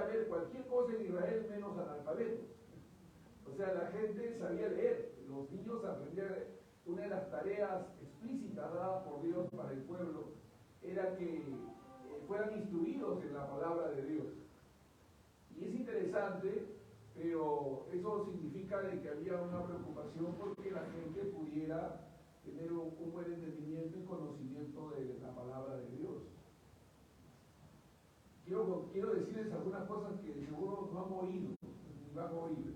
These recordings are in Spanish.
podía haber cualquier cosa en Israel menos analfabetos. O sea, la gente sabía leer, los niños aprendían. Una de las tareas explícitas dadas por Dios para el pueblo era que fueran instruidos en la palabra de Dios. Y es interesante, pero eso significa de que había una preocupación porque la gente pudiera tener un buen entendimiento y conocimiento de la palabra de Dios. Quiero decirles algunas cosas que seguro no han oído, ni van a oír en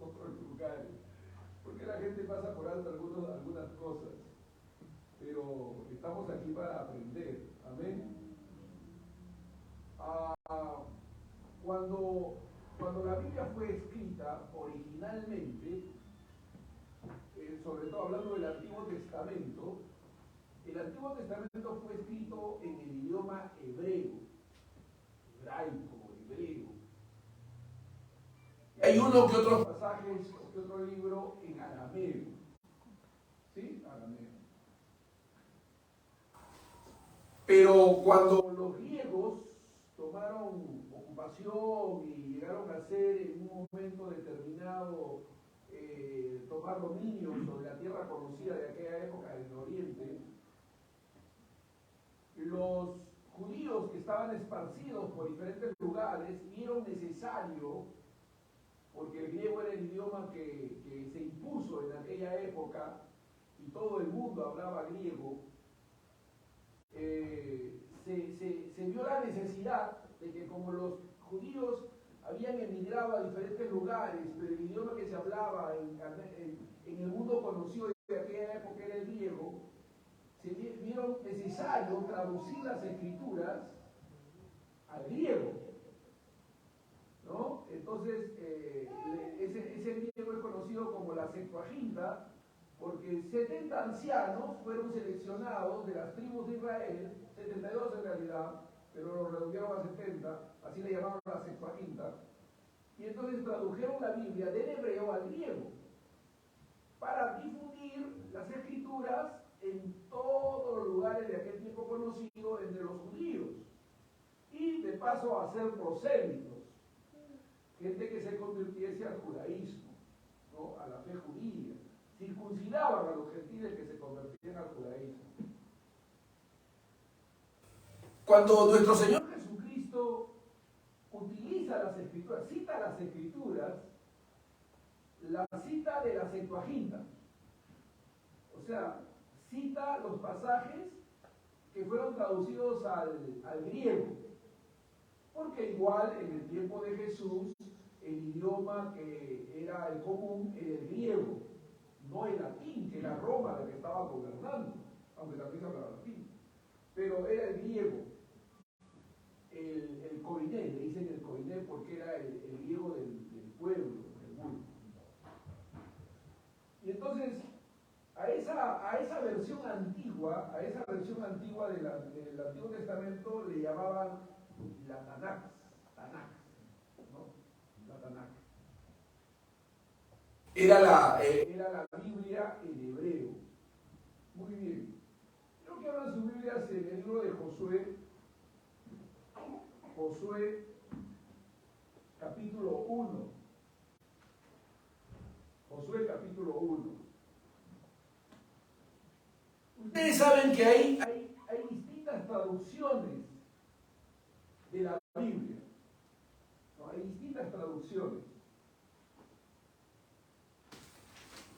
otros lugares, porque la gente pasa por alto algunas cosas, pero estamos aquí para aprender. Amén. Cuando la Biblia fue escrita originalmente, sobre todo hablando del Antiguo Testamento, el Antiguo Testamento fue escrito en el idioma hebreo, hebraico, hebreo. Hay uno que otros pasajes, que otro libro en arameo. ¿Sí? Arameo. Pero cuando los griegos tomaron ocupación y llegaron a ser en un momento determinado tomar dominio sobre la tierra conocida de aquella época del Oriente, los judíos que estaban esparcidos por diferentes lugares vieron necesario, porque el griego era el idioma que se impuso en aquella época y todo el mundo hablaba griego, se vio la necesidad de que como los judíos habían emigrado a diferentes lugares, pero el idioma que se hablaba en el mundo conocido de aquella época era el griego, se vieron necesario traducir las escrituras al griego, ¿no? Entonces, ese griego es conocido como la Septuaginta, porque 70 ancianos fueron seleccionados de las tribus de Israel, 72 en realidad, pero lo redondearon a 70, así le llamaban la Septuaginta, y entonces tradujeron la Biblia del hebreo al griego, para difundir las escrituras en todos los lugares de aquel tiempo conocido entre los judíos, y de paso a ser prosélitos, gente que se convirtiese al judaísmo, ¿no? A la fe judía. Circuncidaban a los gentiles que se convertían al judaísmo. Cuando nuestro Señor Jesucristo utiliza las escrituras, cita las escrituras, la cita de la Septuaginta, o sea, cita los pasajes que fueron traducidos al griego, porque igual en el tiempo de Jesús el idioma que era el común era el griego, no el latín, que era Roma la que estaba gobernando, aunque también se hablaba latín, pero era el griego, el koiné, le dicen el koiné porque era el griego del pueblo, del mundo. Y entonces, a esa versión antigua del Antiguo Testamento le llamaban la Tanakh, ¿no? La Tanakh. Era la Biblia en hebreo. Muy bien. Creo que abran sus Biblias en el libro de Josué, capítulo 1. Josué capítulo 1. Ustedes saben que hay distintas traducciones de la Biblia, ¿no? Hay distintas traducciones.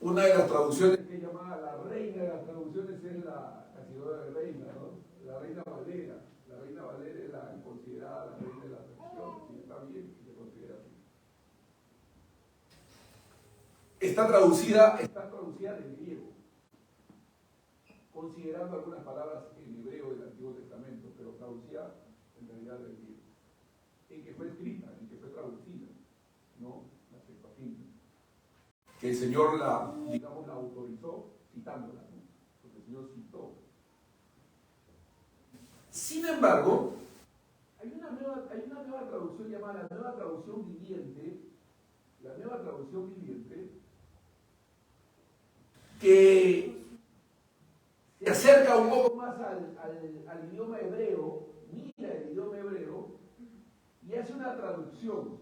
Una de las traducciones que es llamada la reina de las traducciones es la ciudad de reina, ¿no? La reina Valera. La reina Valera es la considerada la reina de las traducciones, y está bien que se considera así. Está traducida del griego, considerando algunas palabras en hebreo del Antiguo Testamento, pero traducida en realidad del griego, en que fue escrita, en que fue traducida, ¿no? La Septuaginta. Que el Señor la autorizó citándola, ¿no? Porque el Señor citó. Sin embargo, hay una nueva traducción llamada la Nueva Traducción Viviente, que se acerca un poco más al idioma hebreo, mira el idioma hebreo, y hace una traducción traducción.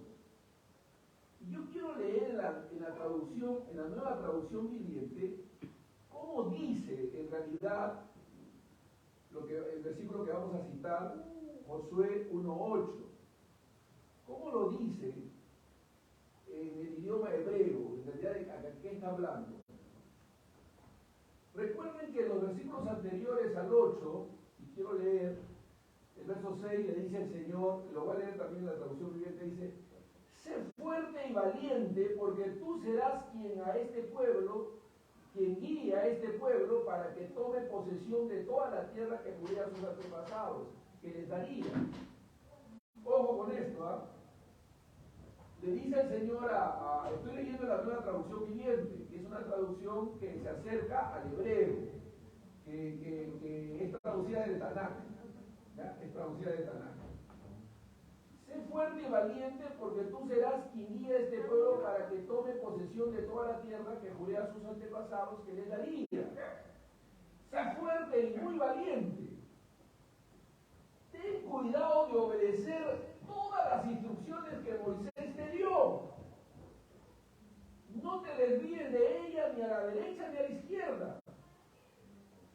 Y yo quiero leer en la traducción, en la nueva traducción viviente, cómo dice en realidad el versículo que vamos a citar, Josué 1:8. ¿Cómo lo dice en el idioma hebreo? En realidad, ¿de qué está hablando? Recuerden que en los versículos anteriores al 8, y quiero leer, el verso 6 le dice el Señor, lo voy a leer también en la traducción viviente, dice: sé fuerte y valiente, porque tú serás quien guíe a este pueblo para que tome posesión de toda la tierra que juré a sus antepasados, que les daría. Ojo con esto, ¿ah? Le dice el Señor estoy leyendo la nueva traducción viviente, que es una traducción que se acerca al hebreo, que es traducida del Tanakh, ¿ya? Es traducida del Tanakh. Sé fuerte y valiente, porque tú serás quien guía a este pueblo para que tome posesión de toda la tierra que juré a sus antepasados que les daría. Sé fuerte y muy valiente. Ten cuidado de obedecer todas las instrucciones que Moisés te dio. No te desvíes de ellas ni a la derecha ni a la izquierda.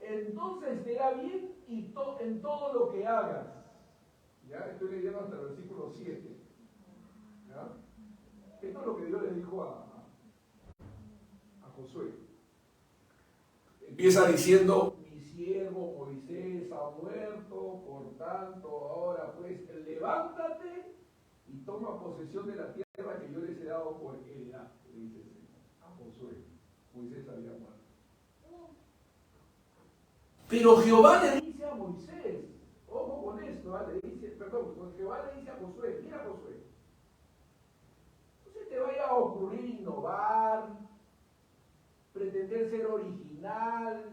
Entonces te irá bien en todo lo que hagas. Ya estoy leyendo hasta el versículo 7. ¿Ya? Esto es lo que Dios le dijo a Josué. Empieza diciendo: mi siervo Moisés ha muerto, por tanto ahora pues levántate y toma posesión de la tierra que yo les he dado por heredad. Le dice a Josué. Moisés había muerto. Pero Jehová le dice a Moisés, ojo con esto, Jehová le dice a Josué: mira, Josué, no se te vaya a ocurrir innovar, pretender ser original,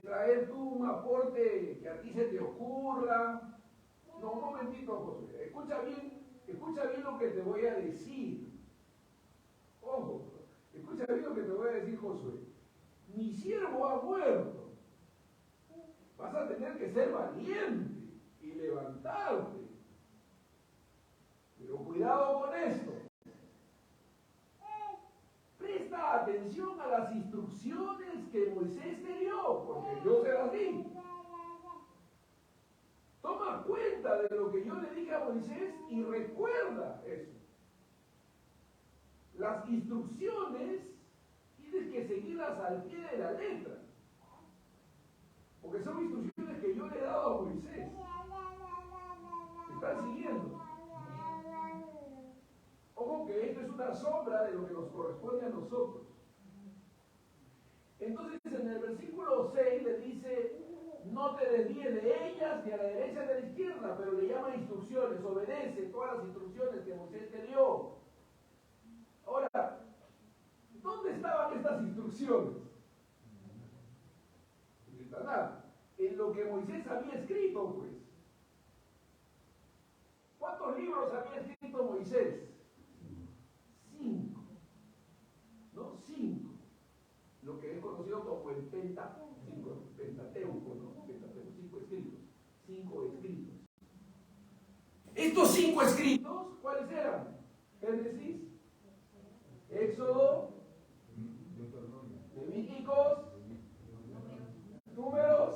traer tú un aporte que a ti se te ocurra. No, un momentito, Josué, escucha bien lo que te voy a decir. Ojo, escucha bien lo que te voy a decir, Josué. Mi siervo ha muerto. Vas a tener que ser valiente y levantarte. Pero cuidado con esto. Presta atención a las instrucciones que Moisés te dio, porque yo se las di. Toma cuenta de lo que yo le dije a Moisés y recuerda eso. Las instrucciones tienes que seguirlas al pie de la letra, porque son instrucciones que yo le he dado a Moisés. ¿Se están siguiendo? Ojo que esto es una sombra de lo que nos corresponde a nosotros. Entonces en el versículo 6 le dice: no te desvíes de ellas ni a la derecha ni a la izquierda, pero le llama instrucciones, obedece todas las instrucciones que Moisés te dio. Ahora, ¿dónde estaban estas instrucciones? En lo que Moisés había escrito, pues. ¿Cuántos libros había escrito Moisés? 5. ¿No? 5. Lo que es conocido como el Pentateuco, ¿no? Pentateuco, 5 escritos. 5 escritos. Estos 5 escritos, ¿cuáles eran? Génesis, Éxodo, Levíticos, Números,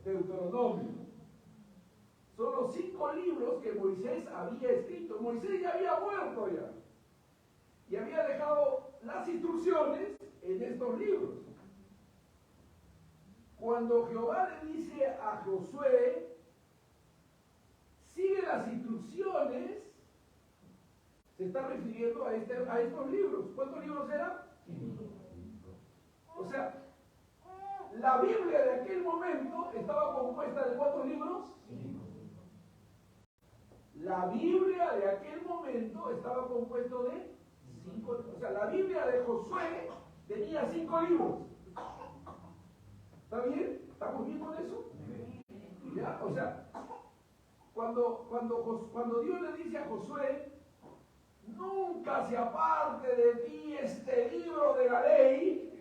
Deuteronomio. Son los 5 libros que Moisés había escrito. Moisés ya había muerto ya. Y había dejado las instrucciones en estos libros. Cuando Jehová le dice a Josué: sigue las instrucciones, se está refiriendo a estos libros. ¿Cuántos libros eran? 5. O sea, la Biblia de aquel momento estaba compuesta de ¿cuántos libros? 5. La Biblia de aquel momento estaba compuesta de 5. O sea, la Biblia de Josué tenía 5 libros. ¿Está bien? ¿Estamos bien con eso? ¿Ya? O sea, cuando Dios le dice a Josué: nunca se aparte de ti este libro de la ley,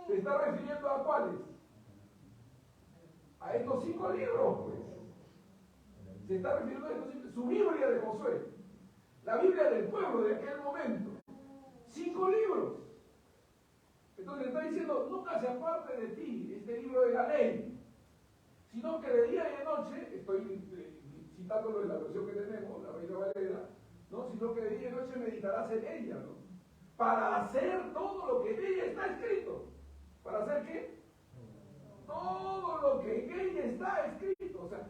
se está refiriendo ¿a cuáles? A estos 5 libros, pues. Se está refiriendo a esto, su Biblia de Josué, la Biblia del pueblo de aquel momento, 5 libros. Entonces está diciendo, nunca se aparte de ti este libro de la ley, sino que de día y de noche, estoy citándolo en la versión que tenemos, la Reina Valera, ¿no? Sino que de día y de noche meditarás en ella, ¿no? Para hacer todo lo que en ella está escrito. ¿Para hacer qué? Todo lo que en ella está escrito. O sea,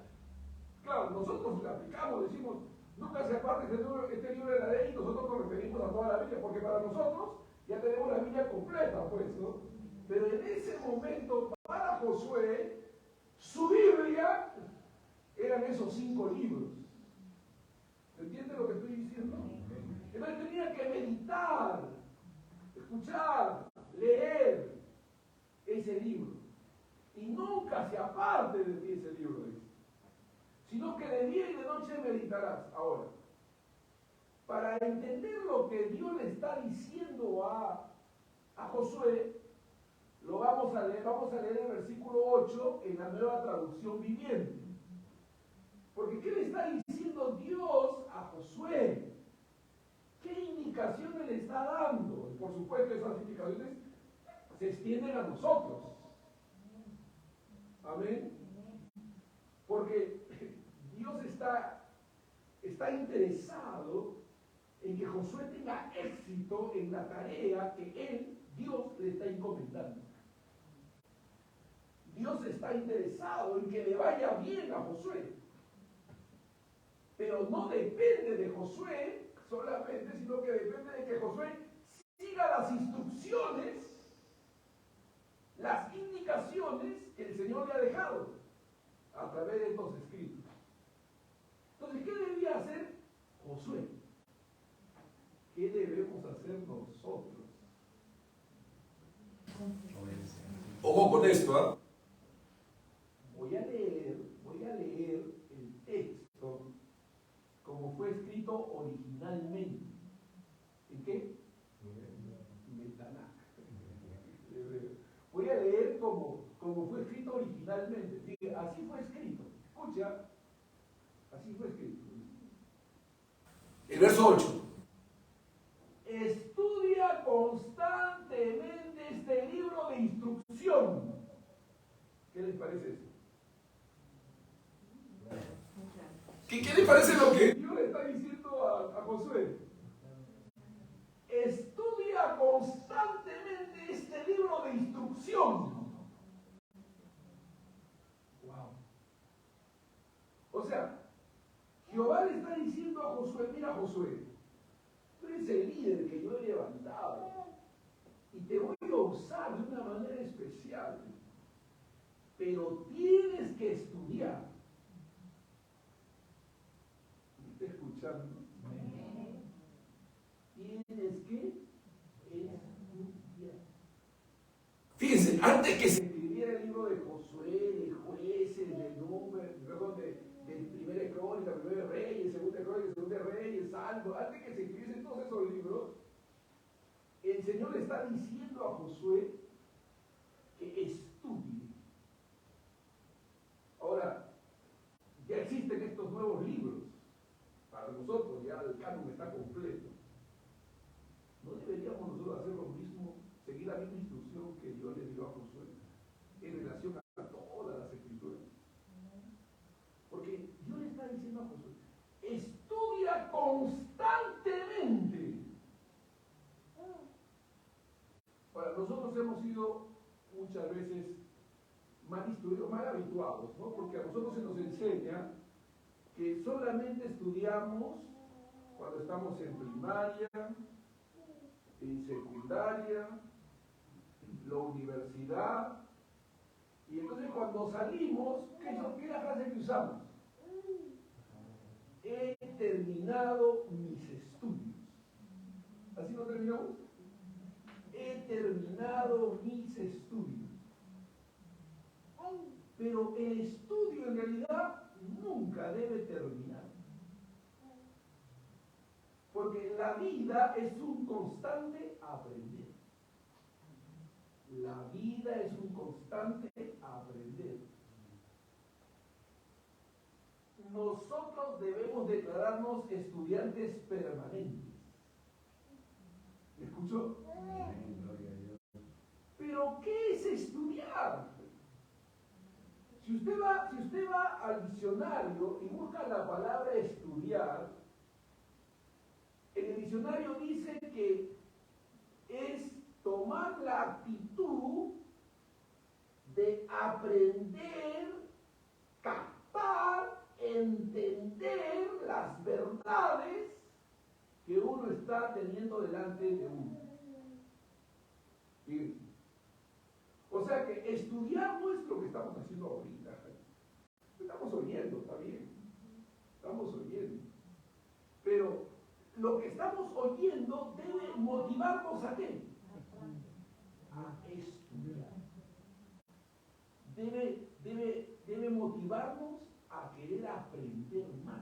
claro, nosotros lo aplicamos, decimos, nunca se aparte este libro de la ley, y nosotros nos referimos a toda la Biblia, porque para nosotros ya tenemos la Biblia completa, pues, ¿no? Pero en ese momento, para Josué, su Biblia eran esos 5 libros. ¿Entiende lo que estoy diciendo? Entonces tenía que meditar, escuchar, leer ese libro. Y nunca se aparte de ti ese libro, sino que de día y de noche meditarás. Ahora, para entender lo que Dios le está diciendo a Josué, lo vamos a leer el versículo 8 en la Nueva Traducción Viviente. Porque ¿qué le está diciendo Dios a Josué? ¿Qué indicaciones le está dando? Y por supuesto esas indicaciones se extienden a nosotros. Amén. Porque Dios está interesado en que Josué tenga éxito en la tarea que Dios le está encomendando. Dios está interesado en que le vaya bien a Josué. Pero no depende de Josué solamente, sino que depende de que Josué siga las instrucciones, las indicaciones que el Señor le ha dejado a través de estos escritos. Entonces, ¿qué debía hacer Josué? ¿Qué debemos hacer nosotros? Ojo con esto, ¿ah? Voy a leer el texto como fue escrito originalmente. ¿En qué? En el Tanaj. Voy a leer como fue escrito originalmente. Fíjate, así fue escrito. Escucha, así fue escrito. El verso 8. Estudia constantemente este libro de instrucción. ¿Qué les parece eso? ¿Qué les parece lo que Dios le está diciendo a Josué? Estudia constantemente este libro de instrucción. Wow. O sea, Jehová le está diciendo a Josué, mira Josué, tú eres el líder que yo he levantado y te voy a usar de una manera especial, pero tienes que estudiar. ¿Me está escuchando? Tienes que estudiar. Fíjense, antes que se escribiera el libro de Josué, de Jueces, de Números, perdón, de Primera Crónica, Primera Reyes, Segunda Crónica, Segunda Reyes, Salmos, antes que se escribiesen todos esos libros, el Señor le está diciendo a Josué que estudie. Ahora, ya existen estos nuevos libros. Para nosotros ya el canon está completo. ¿No deberíamos nosotros hacer lo mismo, seguir la misma instrucción que Dios le dio a Josué en relación a todas las escrituras? Porque Dios le está diciendo a Josué, estudia constantemente. Para nosotros hemos sido muchas veces mal instruidos, mal habituados, ¿no? Porque a nosotros se nos enseña que solamente estudiamos cuando estamos en primaria, en secundaria, en la universidad, y entonces cuando salimos, ¿qué es la frase que usamos? He terminado mis estudios. ¿Así lo terminamos? He terminado mis estudios. Pero el estudio en realidad nunca debe terminar. Porque la vida es un constante aprender. La vida es un constante aprender. nosotros debemos declararnos estudiantes permanentes. ¿Me escuchó? Pero ¿qué es estudiar? Si usted va al diccionario y busca la palabra estudiar, en el diccionario dice que es tomar la actitud de aprender, captar, entender las verdades que uno está teniendo delante de uno. Fíjense. O sea que estudiar no es lo que estamos haciendo ahorita. Estamos oyendo, está bien. Estamos oyendo. Pero lo que estamos oyendo debe motivarnos a qué? A estudiar. Debe motivarnos a querer aprender más.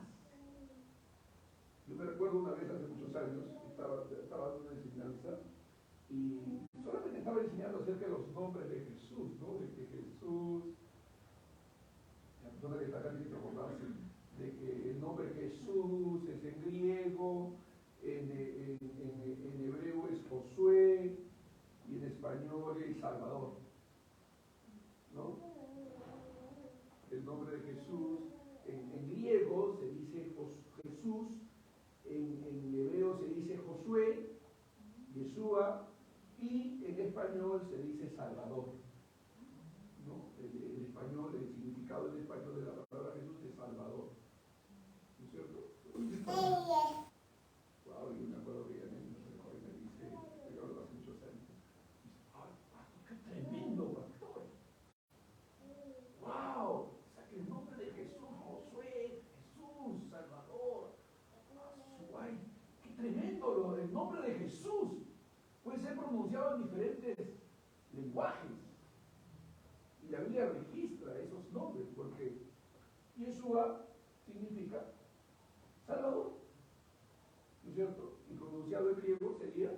Yo me recuerdo una vez hace muchos años, estaba dando una enseñanza y solamente estaba enseñando acerca de los nombres de Jesús, ¿no? De que Jesús, la persona que está acá tiene que acordarse de que el nombre Jesús es en griego, en hebreo es Josué y en español es Salvador, ¿no? El nombre de Jesús en griego se dice Jesús, en hebreo se dice Josué, Yeshua, y en español se dice Salvador, ¿no? En español, el significado en español de la palabra Jesús es Salvador, ¿no es cierto? Wow, yo me acuerdo que ella me dice, yo hablo hace muchos años, ¡ay, pastor, qué tremendo pastor! ¡Wow! O sea, que el nombre de Jesús, Josué, Jesús, Salvador, ¡ay, qué tremendo! El nombre de Jesús puede ser pronunciado en diferentes lenguajes. Y la Biblia registra esos nombres, porque Yeshua significa Salvador, ¿no es cierto? Y pronunciado en griego sería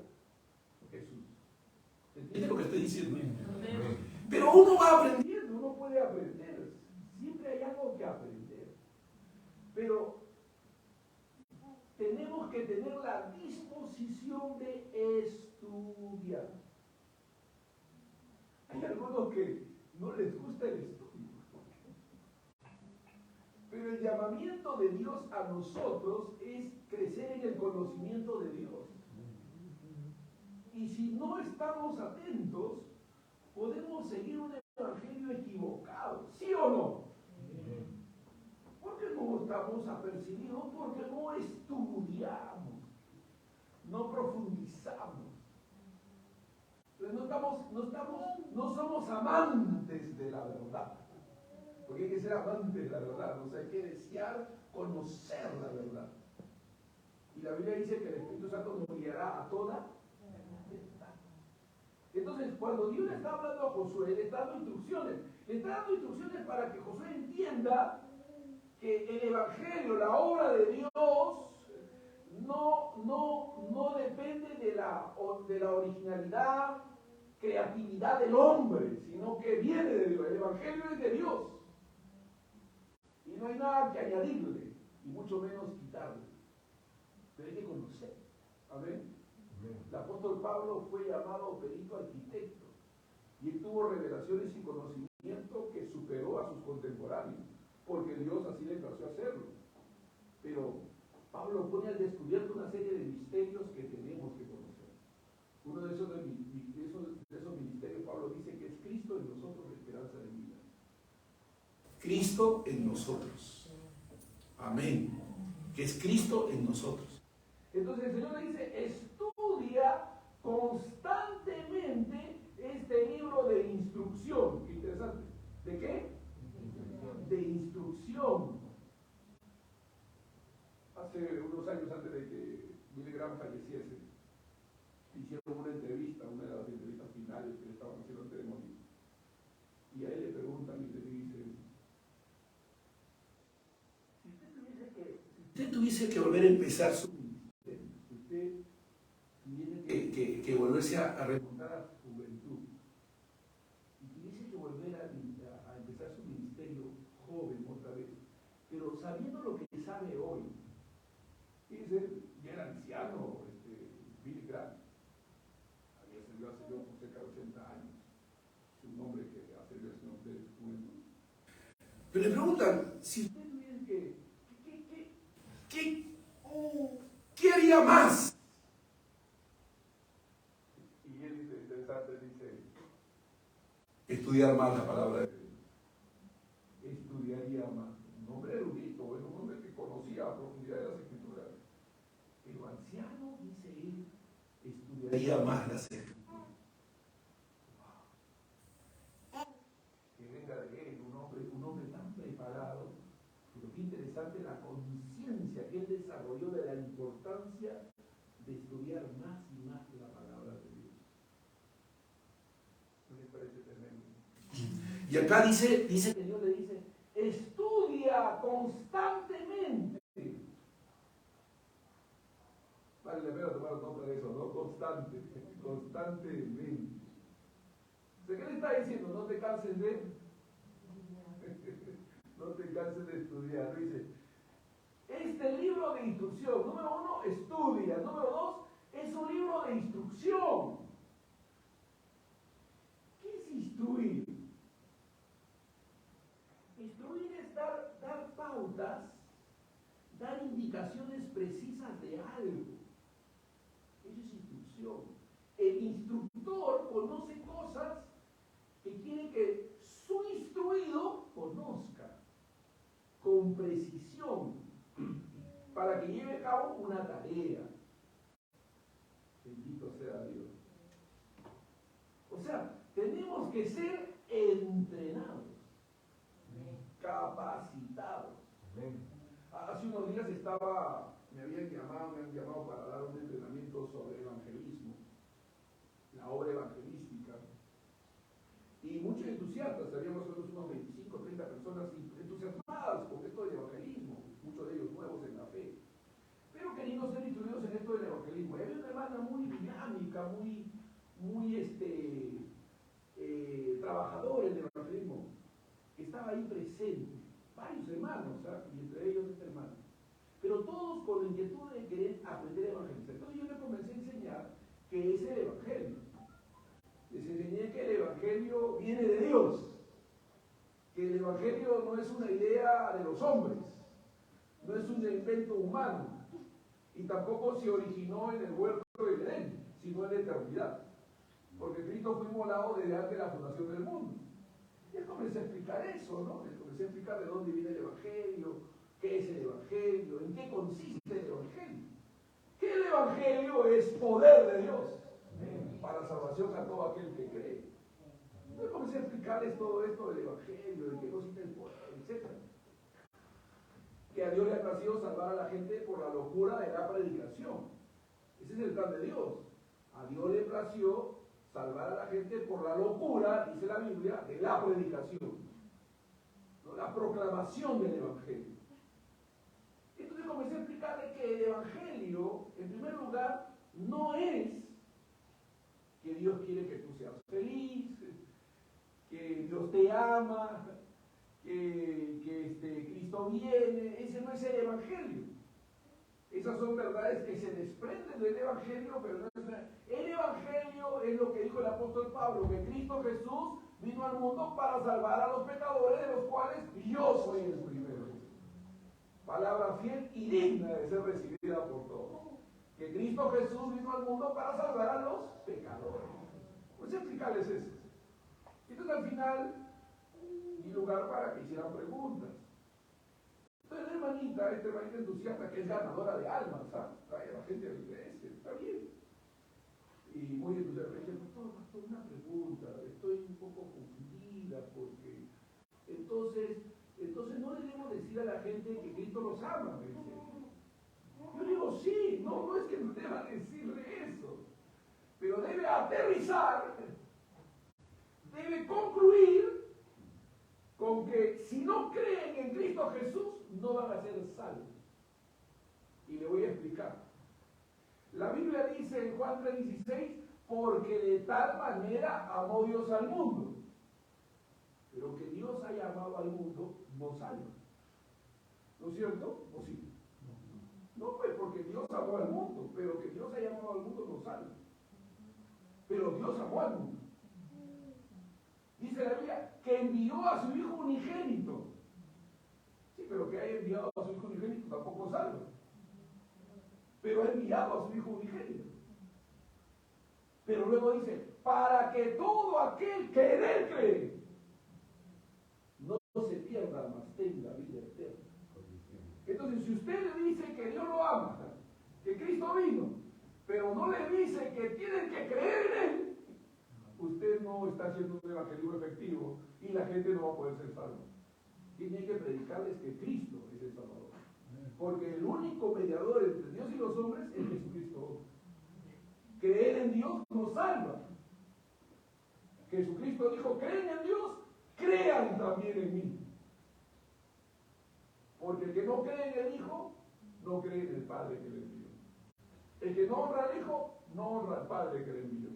Jesús. ¿Entiende lo que estoy diciendo? Pero uno va aprendiendo, uno puede aprender. Siempre hay algo que aprender. Pero tenemos que tener la disposición de estudiar. Hay algunos que no les gusta el estudio. Pero el llamamiento de Dios a nosotros es crecer en el conocimiento de Dios. Y si no estamos atentos, podemos seguir un evangelio equivocado. ¿Sí o no? Porque no estamos apercibidos, porque no estudiamos, no profundizamos. Entonces no somos amantes de la verdad. Porque hay que ser amantes de la verdad, o sea, hay que desear conocer la verdad. Y la Biblia dice que el Espíritu Santo nos guiará a toda verdad. Entonces, cuando Dios le está hablando a Josué, le está dando instrucciones. Le está dando instrucciones para que Josué entienda que el Evangelio, la obra de Dios, no depende de la originalidad, creatividad del hombre, sino que viene de Dios. El Evangelio es de Dios. Y no hay nada que añadirle, y mucho menos quitarle. Pero hay que conocer. Amén. El apóstol Pablo fue llamado perito arquitecto, y él tuvo revelaciones y conocimiento que superó a sus contemporáneos, porque Dios así le plació hacerlo. Pero Pablo pone al descubierto una serie de misterios que tenemos que conocer. Uno de esos misterios, Pablo dice que es Cristo en nosotros, la esperanza de vida. Cristo en nosotros. Amén. Que es Cristo en nosotros. Entonces el Señor le dice, estudia constantemente este libro de instrucción. Qué interesante. ¿De qué? De instrucción. Hace unos años antes de que Billy Graham falleciese, hicieron una entrevista, una de las entrevistas finales que le estaban haciendo antes de morir. Y a él le preguntan y le dicen, si usted tuviese que volver a empezar su ministerio, si usted tuviese que volverse a remontar a su juventud, y tuviese que volver a empezar su ministerio joven otra vez, pero sabiendo llame hoy. Y dice, ya era anciano, Billy Graham. Había servido al Señor por cerca de 80 años. Es un hombre que ha servido al Señor desde su juventud. Pero le preguntan, si usted tuviera ¿qué haría más? Y él dice, interesante, dice, estudiar más la palabra de Dios. Estudiaría más. Un hombre erudito, es un hombre que conocía a profundidad de las escrituras. Pero anciano, dice él, estudiaría más las escrituras. Que venga de él, un hombre tan preparado, pero qué interesante la conciencia que él desarrolló de la importancia de estudiar más y más la palabra de Dios. ¿No les parece tremendo? Y acá dice el Señor le dice, estudia constantemente. Vale la pena tomar nota de eso, ¿no? Constantemente. ¿Qué le está diciendo? No te canses de no te canses de estudiar. Dice, este libro de instrucción, número 1, estudia. Número 2, es un libro de instrucción. ¿Qué es instruir? Instruir es dar pautas, dar indicaciones precisas de algo. Eso es instrucción. El instructor conoce cosas que quiere que su instruido conozca con precisión para que lleve a cabo una tarea. Bendito sea Dios. O sea, tenemos que ser entrenados, capacitados. Hace unos días me han llamado para dar un entrenamiento sobre evangelismo, la obra evangelística. Y muchos entusiastas, habíamos unos 25, 30 personas entusiasmadas con esto del evangelismo, muchos de ellos nuevos en la fe, pero queriendo ser instruidos en esto del evangelismo. Y había una hermana muy dinámica, muy trabajadora en el evangelismo, que estaba ahí presente, varios hermanos, y entre ellos este hermano, pero todos con la inquietud de querer aprender a evangelizar. Entonces yo le comencé a enseñar qué es el evangelio. Les enseñé que el evangelio viene de Dios, que el evangelio no es una idea de los hombres, no es un invento humano, y tampoco se originó en el huerto de Edén, sino en la eternidad, porque Cristo fue inmolado desde antes de la fundación del mundo. Y él comencé a explicar eso, ¿no? Les comencé a explicar de dónde viene el evangelio, qué es el evangelio, en qué consiste el evangelio. Que el evangelio es poder de Dios para salvación a todo aquel que cree. Entonces comencé a explicarles todo esto del evangelio, de qué consiste el poder, etc. Que a Dios le ha placido salvar a la gente por la locura de la predicación. Ese es el plan de Dios. A Dios le plació salvar a la gente por la locura, dice la Biblia, de la predicación, ¿no? La proclamación del evangelio. Entonces comencé a explicarle que el evangelio, en primer lugar, no es que Dios quiere que tú seas feliz, que Dios te ama, que Cristo viene. Ese no es el evangelio. Esas son verdades que se desprenden del evangelio, pero no es verdad. El evangelio es lo que dijo el apóstol Pablo, que Cristo Jesús vino al mundo para salvar a los pecadores, de los cuales yo soy el primero. Palabra fiel y digna de ser recibida por todos. Que Cristo Jesús vino al mundo para salvar a los pecadores. Pues explicarles eso. Entonces al final di lugar para que hicieran preguntas. Entonces la hermanita, esta hermanita entusiasta que es ganadora de almas, trae a la gente a la iglesia, está bien. Y muy entusiasta, me dice, pastor, una pregunta, estoy un poco confundida porque entonces no le debo decir a la gente que Cristo los ama, me dice. Yo digo, sí, no es que no deba decirle eso, pero debe aterrizar, debe concluir con que si no creen en Cristo Jesús, no van a ser salvos. Y le voy a explicar. La Biblia dice en Juan 3:16, porque de tal manera amó Dios al mundo. Pero que Dios haya amado al mundo no salva. ¿No es cierto? ¿O sí? amó al mundo, pero que Dios haya amado al mundo no salva. Pero Dios amó al mundo. Dice la Biblia que envió a su Hijo unigénito. Sí, pero que haya enviado a su Hijo unigénito tampoco salva. Pero ha enviado a su Hijo unigénito. Pero luego dice, para que todo aquel que en Él cree no se pierda, mas tenga vida eterna. Entonces, si usted le dice que Dios lo ama, que Cristo vino, pero no le dice que tienen que creer en Él, usted no está haciendo un evangelismo efectivo y la gente no va a poder ser salva. Tiene que predicarles que Cristo es el Salvador. Porque el único mediador entre Dios y los hombres es Jesucristo. Creer en Dios nos salva. Jesucristo dijo, creen en Dios, crean también en mí. Porque el que no cree en el Hijo, no cree en el Padre que le envió. El que no honra al Hijo, no honra al Padre que le envió.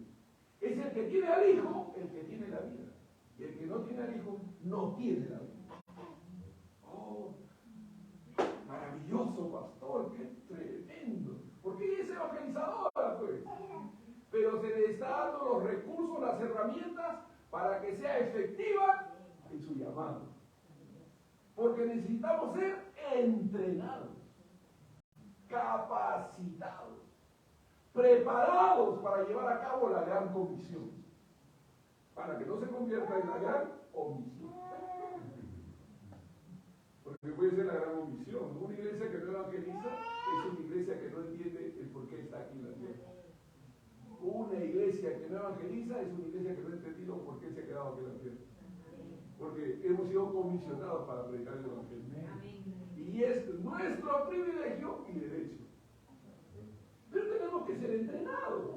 Es el que tiene al Hijo, el que tiene la vida. Y el que no tiene al Hijo, no tiene la vida. Oh, maravilloso, pastor, qué tremendo. Porque ella es evangelizadora, pues. Pero se le está dando los recursos, las herramientas para que sea efectiva en su llamado. Porque necesitamos ser entrenados, capacitados, preparados para llevar a cabo la gran comisión. Para que no se convierta en la gran omisión. Porque puede ser la gran omisión. Una iglesia que no evangeliza es una iglesia que no entiende el por qué está aquí en la tierra. Una iglesia que no evangeliza es una iglesia que no ha entendido por qué se ha quedado aquí en la tierra. Porque hemos sido comisionados para predicar el evangelio. Y es nuestro privilegio y derecho. Pero tenemos que ser entrenados.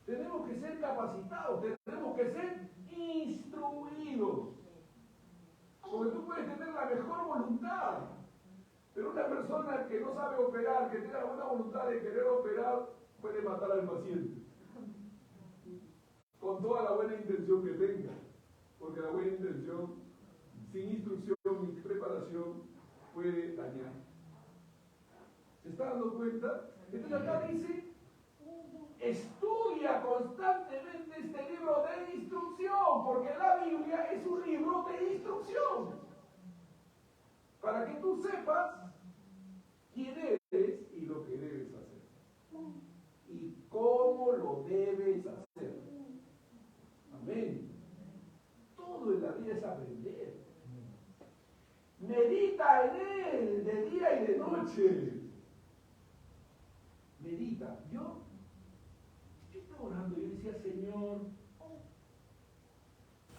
Tenemos que ser capacitados. Tenemos que ser instruidos. Porque tú puedes tener la mejor voluntad. Pero una persona que no sabe operar, que tenga buena voluntad de querer operar, puede matar al paciente. Con toda la buena intención que tenga. Porque la buena intención, sin instrucción ni preparación, puede dañar. ¿Se está dando cuenta? Entonces acá dice, estudia constantemente este libro de instrucción, porque la Biblia es un libro de instrucción. Para que tú sepas quién eres y lo que debes hacer. Y cómo lo debes hacer. Amén. Todo en la vida es aprender. Medita en él de día y de noche. Medita. Yo estaba orando y yo decía, Señor,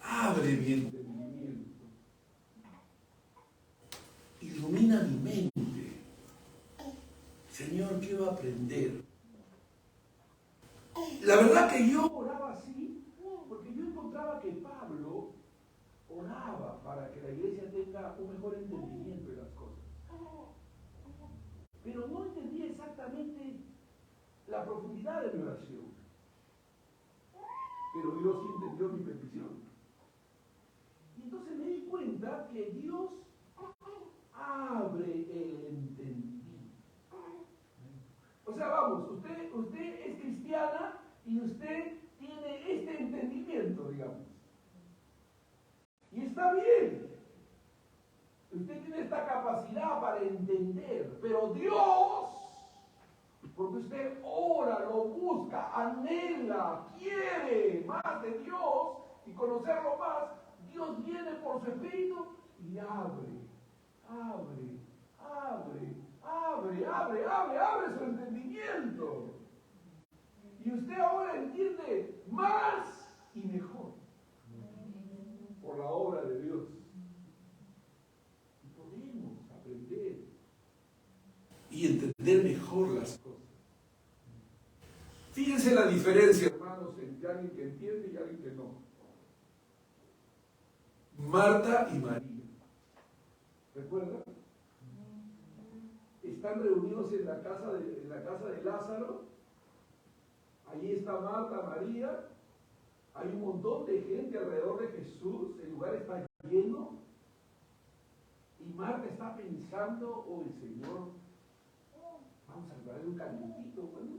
abre mi entendimiento. Ilumina mi mente. Señor, quiero aprender. La verdad que yo oraba así, porque yo encontraba que Pablo oraba para que la iglesia tenga un mejor entendimiento de las cosas. Pero no entendía exactamente la profundidad de mi oración. Pero Dios sí entendió mi petición. Y entonces me di cuenta que Dios abre el entendimiento. O sea, vamos, usted es cristiana y usted tiene este entendimiento, digamos. Y está bien. Usted tiene esta capacidad para entender, pero Dios, porque usted ora, lo busca, anhela, quiere más de Dios y conocerlo más, Dios viene por su espíritu y abre su entendimiento. Y usted ahora entiende más y mejor por la obra de Dios. Y podemos aprender y entender mejor las cosas. Fíjense la diferencia, hermanos, entre alguien que entiende y alguien que no. Marta y María. ¿Recuerdan? Están reunidos en la casa de Lázaro. Allí está Marta, María. Hay un montón de gente alrededor de Jesús. El lugar está lleno. Y Marta está pensando, oh, el Señor, Vamos a preparar un calientito, bueno,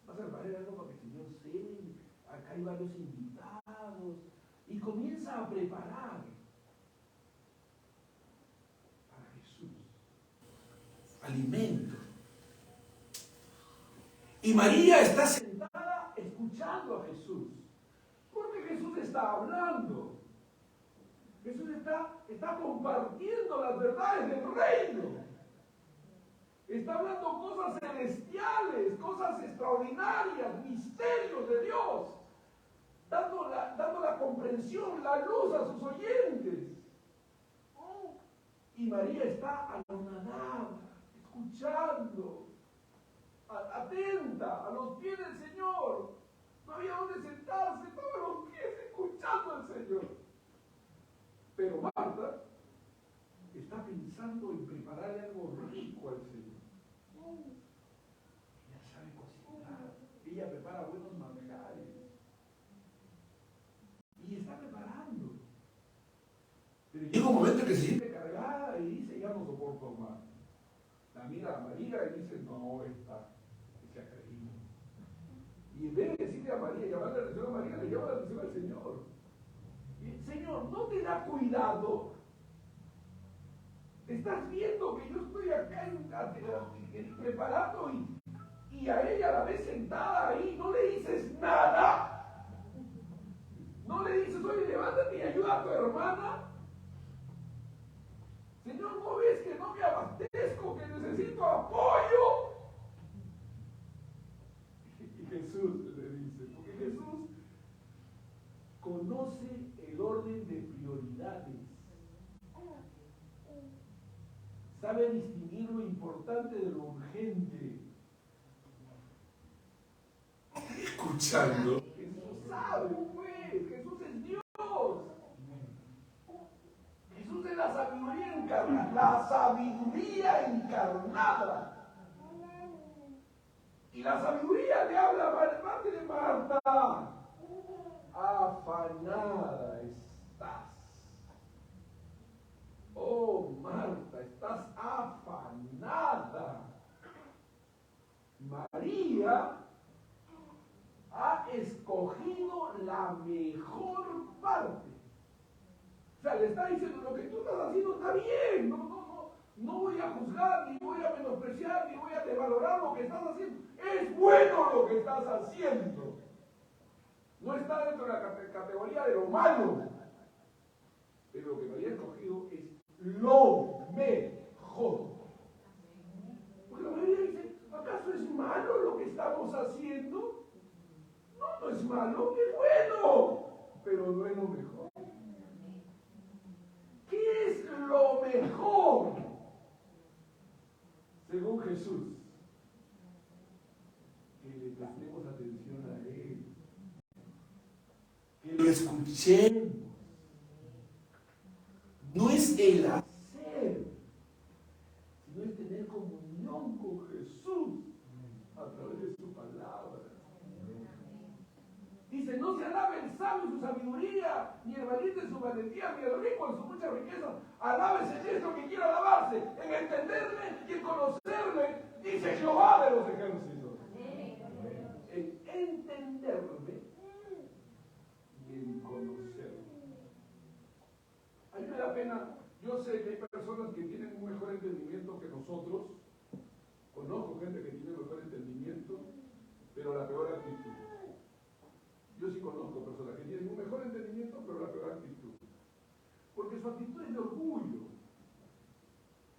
vamos a preparar algo para que el Señor cene, acá hay varios invitados, y comienza a preparar para Jesús alimento. Y María está sentada escuchando a Jesús, porque Jesús está hablando. Jesús está compartiendo las verdades del reino. Está hablando cosas celestiales, cosas extraordinarias, misterios de Dios, dando la comprensión, la luz a sus oyentes. Y María está anonadada, escuchando, atenta a los pies del Señor. No había dónde sentarse, estaba a los pies escuchando al Señor. Pero Marta está pensando en prepararle algo rico al Señor. Ella sabe cocinar, ella prepara buenos manjares y está preparando. Pero llega un momento que se siente cargada y dice, ya no soporto más. La mira a María y dice, no, esta que se ha creído. Y en vez de decirle a María, llamarle la atención a María, le llama la atención al Señor. Y, Señor, ¿no te da cuidado? Estás viendo que yo estoy acá preparando y a ella la ves sentada ahí, no le dices nada. No le dices, oye, levántate y ayuda a tu hermana. Señor, ¿no ves que no me abastezco, que necesito apoyo? Y Jesús le dice, porque Jesús conoce el orden de prioridades. Sabe distinguir lo importante de lo urgente. Escuchando. Jesús sabe, pues, Jesús es Dios. Jesús es la sabiduría encarnada. La sabiduría encarnada. Y la sabiduría le habla a parte de Marta. Afanada estás. Oh, Marta, estás afanada. María ha escogido la mejor parte. O sea, le está diciendo, lo que tú estás haciendo está bien. No voy a juzgar, ni voy a menospreciar, ni voy a devalorar lo que estás haciendo. Es bueno lo que estás haciendo. No está dentro de la categoría de lo malo. Pero lo que María ha escogido es lo mejor. Porque la mayoría dice, ¿acaso es malo lo que estamos haciendo? No es malo, es bueno, pero no es lo mejor. ¿Qué es lo mejor? Según Jesús, que le prestemos atención a Él, que lo escuchemos. No es el hacer, sino es tener comunión con Jesús a través de su palabra. Dice, no se alabe el sabio en su sabiduría, ni el valiente en su valentía, ni el rico en su mucha riqueza. Alábese en esto que quiera alabarse, en entenderme y en conocerme, dice Jehová de los ejércitos. En entenderme y en conocerme. A mí me da pena, yo sé que hay personas que tienen un mejor entendimiento que nosotros, conozco gente que tiene mejor entendimiento, pero la peor actitud. Yo sí conozco personas que tienen un mejor entendimiento, pero la peor actitud. Porque su actitud es de orgullo,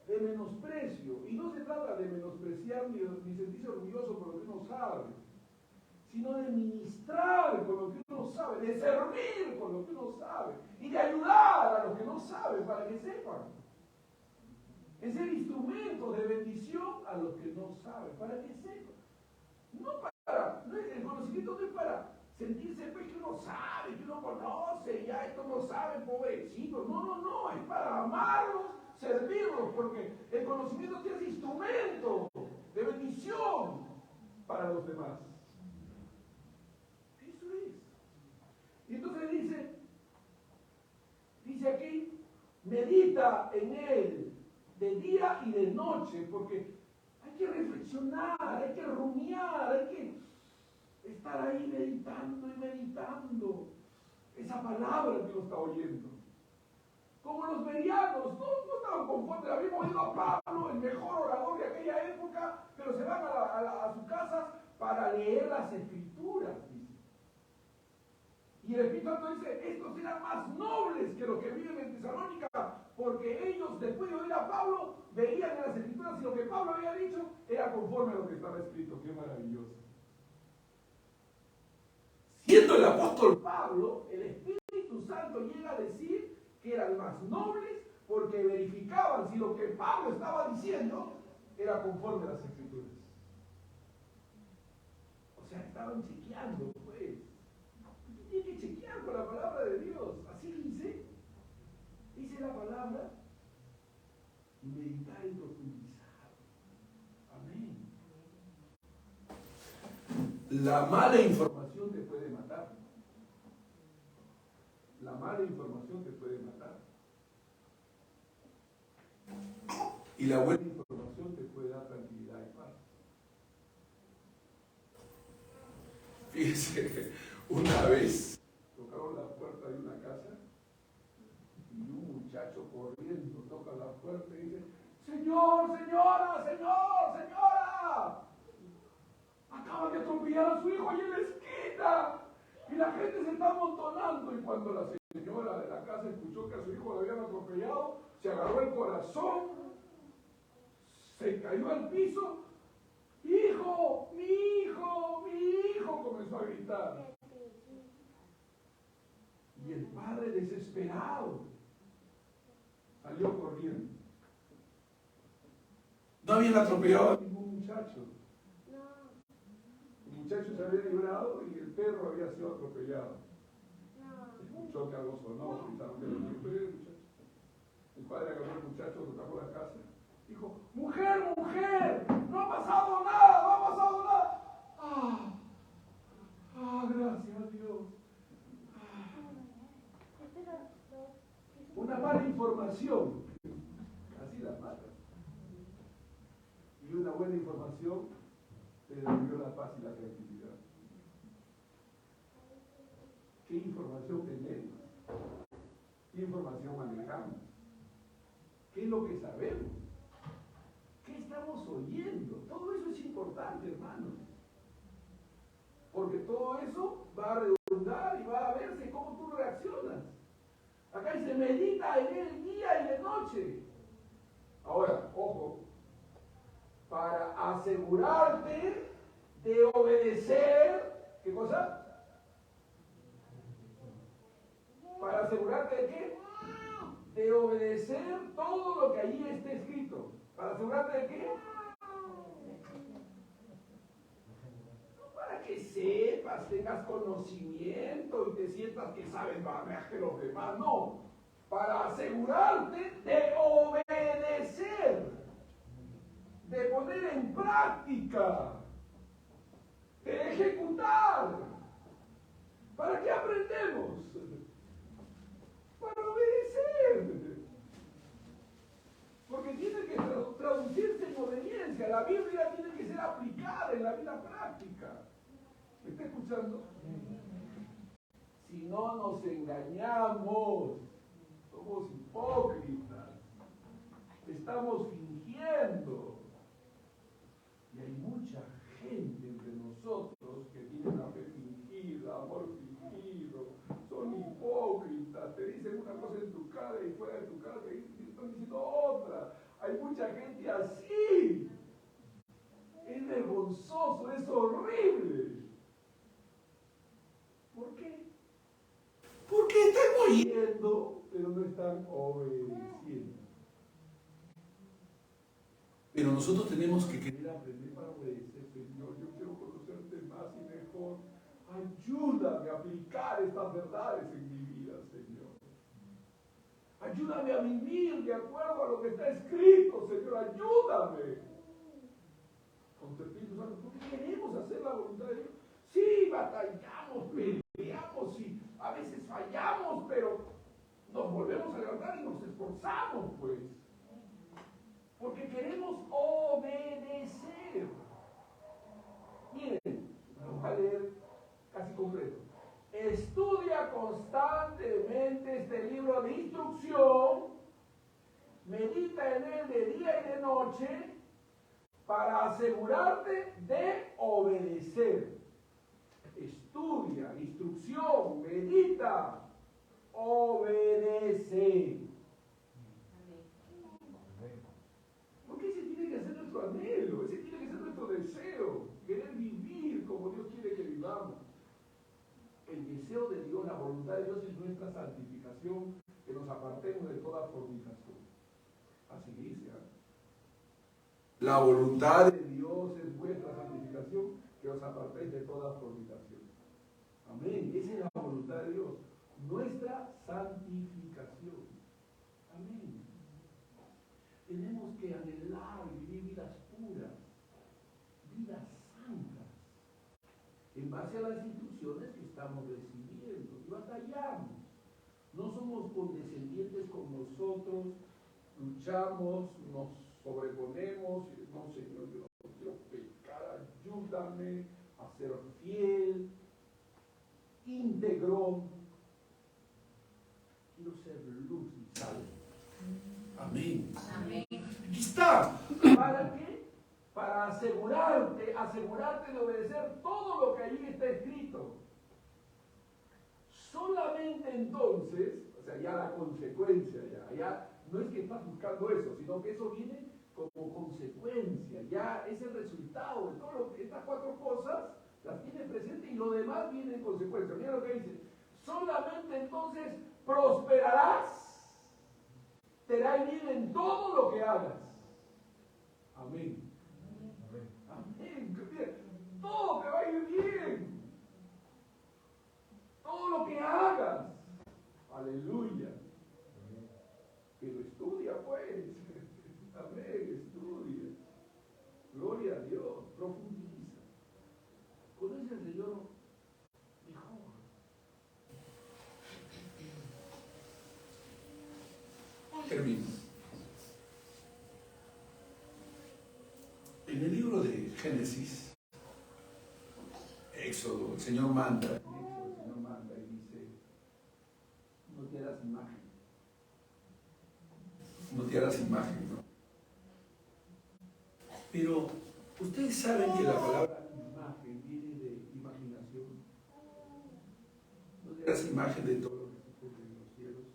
de menosprecio. Y no se trata de menospreciar ni sentirse orgulloso por lo que uno sabe, sino de ministrar con lo que uno sabe, de servir con lo que uno sabe y de ayudar a los que no saben para que sepan. Es ser instrumento de bendición a los que no saben, para que sepan. El conocimiento no es para sentirse pues, que uno sabe, que uno conoce, ya esto no saben, pobrecitos. No, es para amarlos, servirlos, porque el conocimiento te hace instrumento de bendición para los demás. Eso es. Y entonces dice aquí, medita en él de día y de noche, porque hay que reflexionar, hay que rumiar, hay que estar ahí meditando y meditando esa palabra que uno está oyendo. Como los bereanos, no estaban conformes, habíamos oído a Pablo, el mejor orador de aquella época, pero se van a sus casas para leer las Escrituras, dice. Y el Espíritu Santo dice, estos eran más nobles que los que viven en Tesalónica, porque ellos, después de oír a Pablo, veían en las Escrituras y lo que Pablo había dicho era conforme a lo que estaba escrito. ¡Qué maravilloso! Siendo el apóstol Pablo, el Espíritu Santo llega a decir que eran más nobles porque verificaban si lo que Pablo estaba diciendo era conforme a las Escrituras. O sea, estaban chequeando, pues. Tiene que chequear con la palabra de Dios. Así dice la palabra, y meditar y profundizar. Amén. La mala información te puede matar. La mala información te puede matar. Y la buena información te puede dar tranquilidad y paz. Fíjese, una vez tocaron la puerta de una casa y un muchacho corriendo toca la puerta y dice, Señor, señora, señor, señora, acaban de atropellar a su hijo ahí en la esquina y la gente se está amontonando. Y cuando la señora de la casa escuchó que a su hijo lo habían atropellado, se agarró el corazón, se cayó al piso. ¡Hijo! ¡Mi hijo! ¡Mi hijo! Comenzó a gritar. Y el padre, desesperado, salió corriendo. No habían atropellado a ningún muchacho. El muchacho se había librado y el perro había sido atropellado. Escuchó que algo sonó, pensaron que era el muchacho. El padre agarró al muchacho, lo trajo a la casa. Dijo, mujer, mujer, no ha pasado nada, no ha pasado nada. Gracias a Dios. Una mala información, así la mata. Y una buena información te devolvió la paz y la tranquilidad. ¿Qué información tenemos? ¿Qué información manejamos? ¿Qué es lo que sabemos? ¿Qué estamos oyendo? Todo eso es importante, hermanos. Porque todo eso va a redundar y va a verse cómo tú reaccionas. Acá dice, medita en el día y de noche. Ahora, ojo, para asegurarte de obedecer, ¿qué cosa? Para asegurarte de qué? De obedecer todo lo que allí esté escrito. ¿Para asegurarte de qué? Para que sepas, tengas conocimiento y te sientas que sabes más que los demás. No, para asegurarte de obedecer, de poner en práctica, de ejecutar. ¿Para qué aprendemos? Para obedecer. Porque tiene que traducirse en obediencia. La Biblia tiene que ser aplicada en la vida práctica. ¿Me está escuchando? Si no nos engañamos, somos hipócritas, estamos fingiendo. Y hay mucha gente entre nosotros que tiene una fe fingida, amor fingido, son hipócritas, te dicen una cosa en tu cara y fuera de tu cara te están diciendo otra. Hay mucha gente así. Es vergonzoso, es horrible. ¿Por qué? Porque están oyendo, pero no están obedeciendo. Pero nosotros tenemos que querer aprender para obedecer. Señor, yo quiero conocerte más y mejor. Ayúdame a aplicar estas verdades en mi vida, Señor. Ayúdame a vivir de acuerdo a lo que está escrito, Señor. Ayúdame. Con tu Espíritu Santo, porque queremos hacer la voluntad de Dios. Sí, batallamos, peleamos, sí, a veces fallamos, pero nos volvemos a levantar y nos esforzamos, pues. Porque queremos obedecer. de instrucción, medita en él de día y de noche para asegurarte de obedecer. Estudia, instrucción, medita, obedece. Porque ese tiene que ser nuestro anhelo, ese tiene que ser nuestro deseo, querer vivir como Dios quiere que vivamos. El deseo de Dios, la voluntad de Dios es nuestra santificación, que nos apartemos de toda fornicación. Así dice. La voluntad de Dios es vuestra santificación, que os apartéis de toda fornicación. Amén. Esa es la voluntad de Dios, nuestra santificación. Amén. Tenemos que anhelar y vivir vidas puras, vidas santas, en base a las instrucciones que estamos recibiendo. Y batallamos. No somos condescendientes con nosotros, luchamos, nos sobreponemos. No, Señor, yo no quiero pecar, ayúdame a ser fiel, íntegro. Quiero ser luz y sal. Amén. Amén. Aquí está. ¿Para qué? Para asegurarte de obedecer todo lo que allí está escrito. Solamente entonces, o sea, ya la consecuencia, ya no es que estás buscando eso, sino que eso viene como consecuencia, ya es el resultado de todo estas cuatro cosas, las tienes presentes y lo demás viene en consecuencia. Mira lo que dice, solamente entonces prosperarás, te irá bien en todo lo que hagas. Amén. Amén. Todo te va a ir bien. Todo lo que hagas. Aleluya. Pero estudia pues. Amén, estudia. Gloria a Dios. Profundiza. Conoce al Señor mejor. Termino. En el libro de Génesis, Éxodo, el Señor manda y dice, no te harás imagen. No te harás imagen, ¿no? Pero ustedes saben que la palabra imagen viene de imaginación. No te harás imagen de todo lo que sucede en los cielos.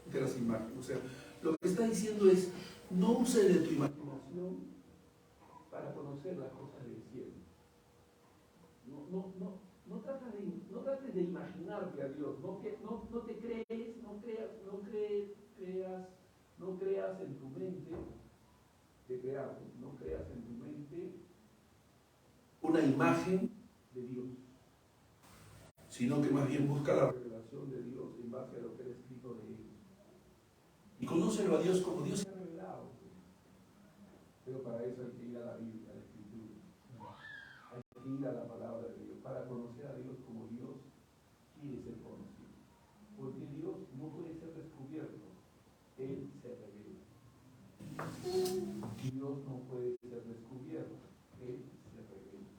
No te harás imagen. O sea, lo que está diciendo es, no uses de tu imaginación para conocer las cosas del cielo. No trates de imaginarte a Dios, no te crees, no creas en tu mente, no creas en tu mente una imagen de Dios, sino que más bien busca la revelación de Dios en base a lo que era escrito de Él. Y conócelo a Dios como Dios se ha revelado. Pero para eso hay que ir a la Biblia, a la Escritura. Hay que ir a la palabra de Dios para conocer a Dios como Dios quiere ser conocido. Porque Dios no puede ser descubierto, Él se revela. Dios no puede ser descubierto, Él se revela.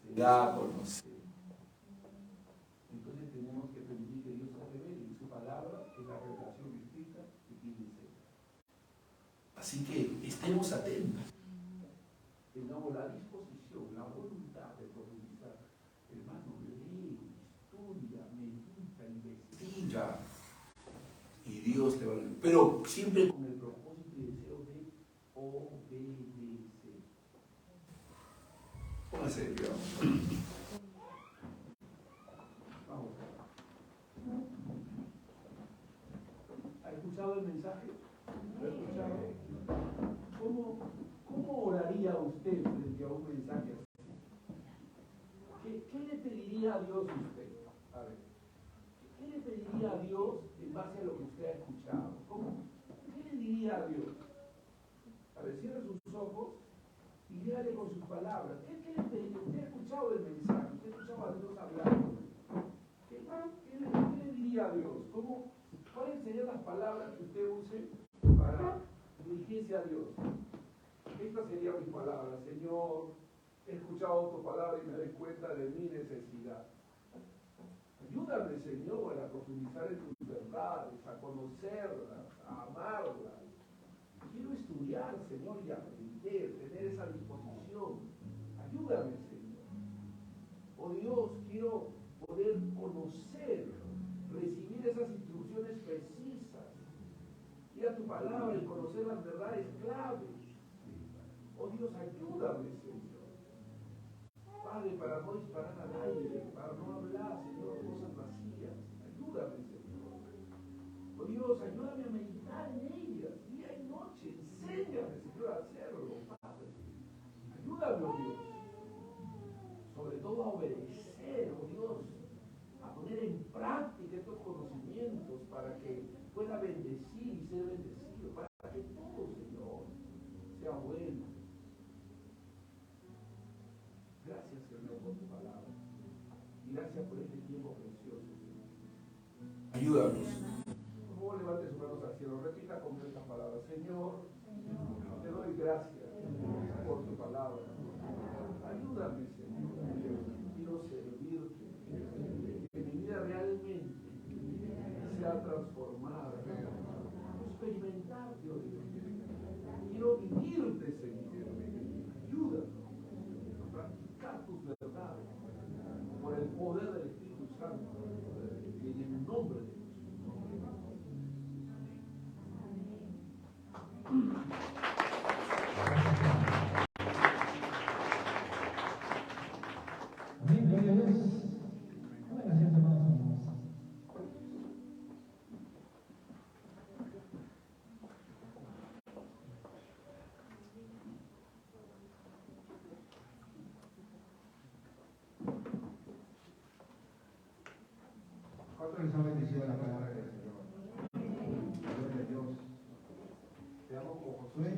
Se da a conocer. Entonces tenemos que permitir que Dios se revele y su palabra es la revelación escrita que tiene ser. Así que estemos atentos. Tengamos la disposición, la voluntad de profundizar. Hermano, lee, estudia, medita, investiga. Y Dios te va a dar. Pero siempre con el propósito y deseo de obedecer. Póngase de pie. Vamos. ¿Ha escuchado el mensaje? ¿Lo ha escuchado? ¿Cómo oraría usted frente a un mensaje así? ¿Qué le pediría a Dios usted? A ver, ¿qué le pediría a Dios en base a lo que usted ha escuchado? ¿Qué le diría a Dios? A ver, cierre sus ojos y dígale con sus palabras. ¿Qué le pediría? Usted ha escuchado el mensaje, usted ha escuchado a Dios hablando. ¿Qué le diría a Dios? ¿Cuáles serían las palabras que usted use para dirigirse a Dios? Esta sería mi palabra. Señor, he escuchado tu palabra y me doy cuenta de mi necesidad. Ayúdame, Señor, a profundizar en tus verdades. verdades, a conocerlas, a amarlas. Quiero estudiar, Señor, y aprender, tener esa disposición. Ayúdame, Señor. Oh Dios, quiero poder conocer, recibir esas instrucciones precisas, ir a tu palabra y conocer las verdades claves. Oh Dios, ayúdame, Señor. Padre, para no disparar al aire, para no hablar, Señor, cosas vacías. Ayúdame, Señor. Oh Dios, ayúdame a meditar en ellas, día y noche. Enséñame, Señor, a hacerlo, Padre. Ayúdame, oh Dios. Sobre todo a obedecer, oh Dios, a poner en práctica estos conocimientos para que pueda bendecir y ser bendecido, para que todo, Señor, sea bueno. Gracias, Señor, por tu palabra. Y gracias por este tiempo precioso, Señor. Ayúdanos. Por favor, levante sus manos al cielo. Repita conmigo esta palabra. Señor, te doy gracias por tu palabra. Ayúdame, Señor. Quiero servirte. Que mi vida realmente sea transformada. Experimentarte, oh Dios. Quiero vivirte, Señor. Ayúdanos a practicar tus verdades por el poder del Espíritu Santo y en el nombre de Jesús. Amén, gloria a Dios. Bueno, así hermanos. ¿Cuántos les ha bendecido la palabra del Señor? Gloria a Dios. Seamos como Josué,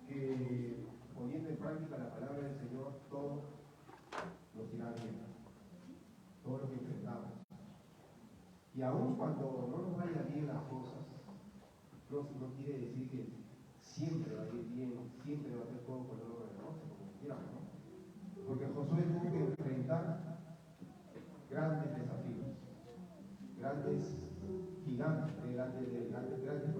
que poniendo en práctica la palabra del Señor, todo nos irá bien. Todo lo que enfrentamos. Y aún cuando no nos vaya bien las cosas, no quiere decir que siempre va a ir bien, siempre va a ser todo color de rosa, como quieramos, ¿no? Porque Josué tuvo que enfrentar grandes desafíos, grandes gigantes, grandes